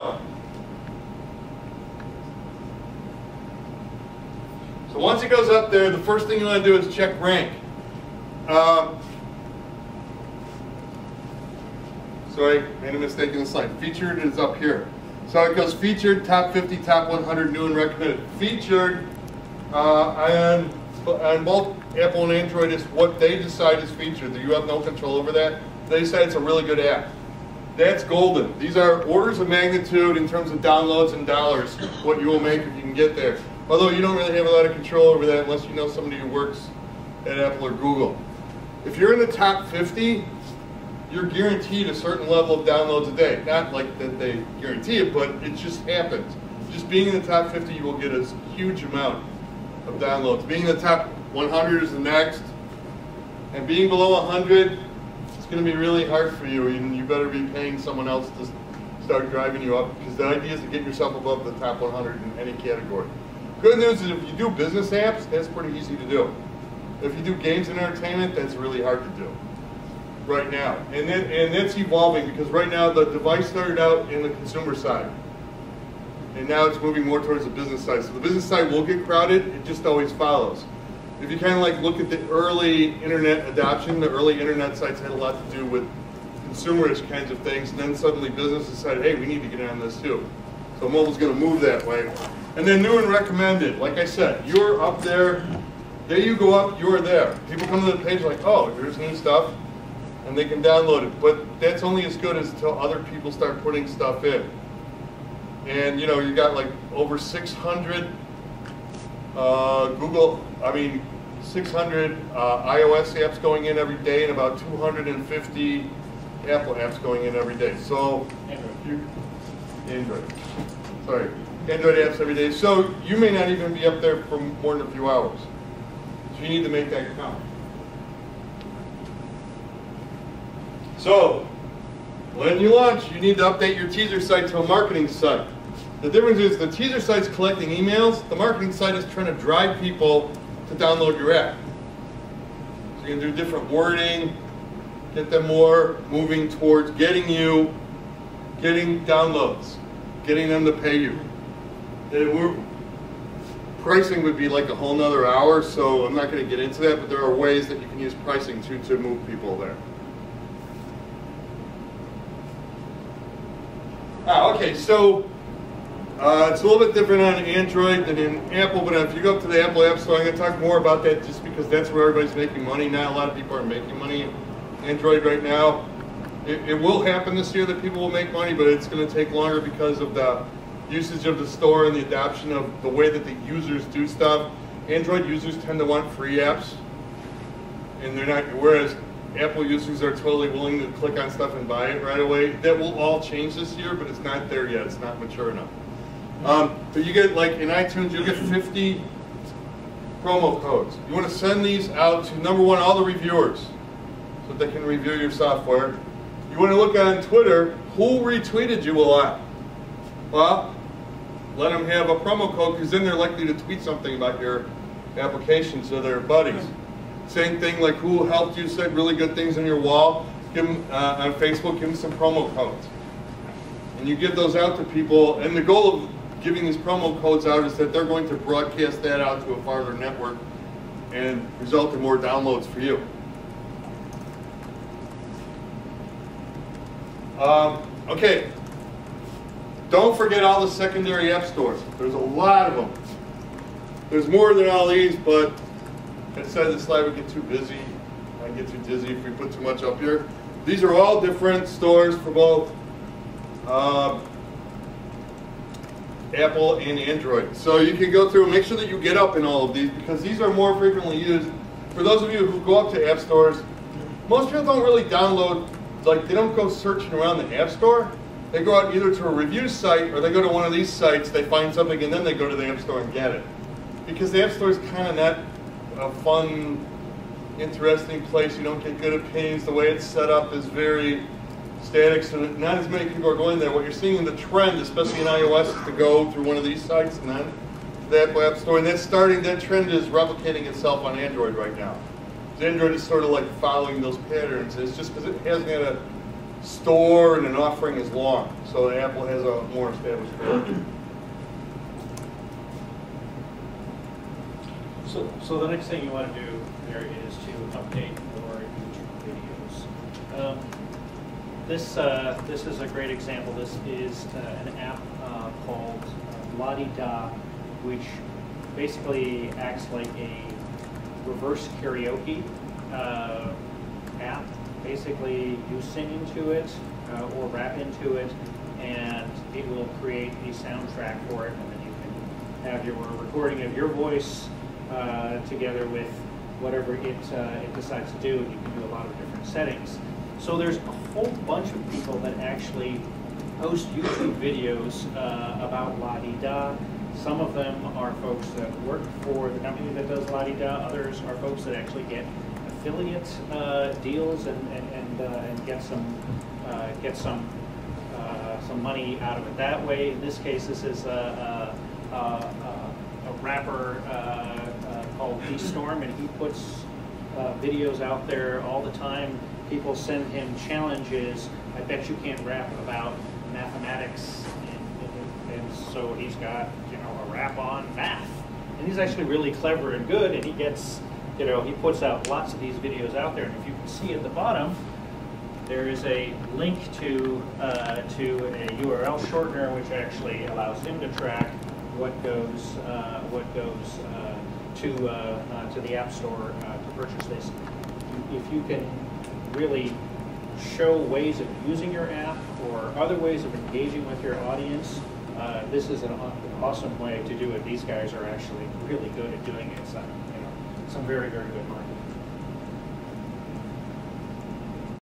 So once it goes up there, the first thing you want to do is check rank. Sorry, made a mistake in the slide. Featured is up here. So it goes featured, top 50, top 100, new and recommended. Featured on both Apple and Android is what they decide is featured. You have no control over that. They decide it's a really good app. That's golden. These are orders of magnitude in terms of downloads and dollars, what you will make if you can get there. Although you don't really have a lot of control over that unless you know somebody who works at Apple or Google. If you're in the top 50, you're guaranteed a certain level of downloads a day. Not like that they guarantee it, but it just happens. Just being in the top 50, you will get a huge amount of downloads. Being in the top 100 is the next. And being below 100, it's going to be really hard for you, and you better be paying someone else to start driving you up, because the idea is to get yourself above the top 100 in any category. Good news is if you do business apps, that's pretty easy to do. If you do games and entertainment, that's really hard to do right now. And that's evolving, because right now the device started out in the consumer side. And now it's moving more towards the business side. So the business side will get crowded, it just always follows. If you kind of like look at the early internet adoption, the early internet sites had a lot to do with consumerish kinds of things, and then suddenly business decided, hey, we need to get on this too. So mobile's going to move that way. And then new and recommended, like I said, you're up there, there you go up, you're there. People come to the page like, oh, here's new stuff, and they can download it. But that's only as good as until other people start putting stuff in. And you know, you got like over 600 600 iOS apps going in every day, and about 250 Apple apps going in every day. So Android apps every day. So you may not even be up there for more than a few hours. So you need to make that count. So when you launch, you need to update your teaser site to a marketing site. The difference is the teaser site's collecting emails, the marketing site is trying to drive people to download your app. So you can do different wording, get them more moving towards getting downloads, getting them to pay you. Pricing would be like a whole nother hour, so I'm not going to get into that, but there are ways that you can use pricing to move people there. Okay, so it's a little bit different on Android than in Apple, but if you go up to the Apple App Store, I'm going to talk more about that just because that's where everybody's making money. Not a lot of people are making money in Android right now. It will happen this year that people will make money, but it's going to take longer because of the usage of the store and the adoption of the way that the users do stuff. Android users tend to want free apps, and they're not, whereas Apple users are totally willing to click on stuff and buy it right away. That will all change this year, but it's not there yet. It's not mature enough. But you get, like in iTunes, you'll get 50 promo codes. You want to send these out to, number one, all the reviewers, so that they can review your software. You want to look on Twitter, who retweeted you a lot? Well, let them have a promo code, because then they're likely to tweet something about your application to their buddies. Same thing, like who helped you, said really good things on your wall. Give them, on Facebook, give them some promo codes. And you give those out to people, and the goal of giving these promo codes out is that they're going to broadcast that out to a farther network and result in more downloads for you. Okay, don't forget all the secondary app stores. There's a lot of them. There's more than all these, but inside the slide would get too busy. I'd get too dizzy if we put too much up here. These are all different stores for both Apple and Android. So you can go through and make sure that you get up in all of these, because these are more frequently used. For those of you who go up to app stores, most people don't really download, like they don't go searching around the app store. They go out either to a review site or they go to one of these sites, they find something, and then they go to the app store and get it. Because the app store is kind of not a fun, interesting place. You don't get good opinions. The way it's set up is very static, so not as many people are going there. What you're seeing in the trend, especially in iOS, is to go through one of these sites and then to the Apple App Store. And that trend is replicating itself on Android right now. Android is sort of like following those patterns. It's just because it hasn't had a store and an offering is long. So Apple has a more established product. So the next thing you want to do there is to update your YouTube videos. This is a great example. This is an app called La-Di-Da, which basically acts like a reverse karaoke app. Basically, you sing into it or rap into it, and it will create a soundtrack for it, and then you can have your recording of your voice together with whatever it decides to do, and you can do a lot of different settings. So there's a whole bunch of people that actually post YouTube videos about La-Di-Da. Some of them are folks that work for the company that does La-Di-Da. Others are folks that actually get affiliate deals and get some money out of it that way. In this case, this is a rapper called D-Storm, and he puts videos out there all the time. People send him challenges. I bet you can't rap about mathematics, and so he's got, you know, a rap on math, and he's actually really clever and good, and he gets, you know, he puts out lots of these videos out there. And if you can see at the bottom, there is a link to a URL shortener, which actually allows him to track what goes to the App Store to purchase this. If you can really show ways of using your app or other ways of engaging with your audience, this is an awesome way to do it. These guys are actually really good at doing it. Some very, very good marketing.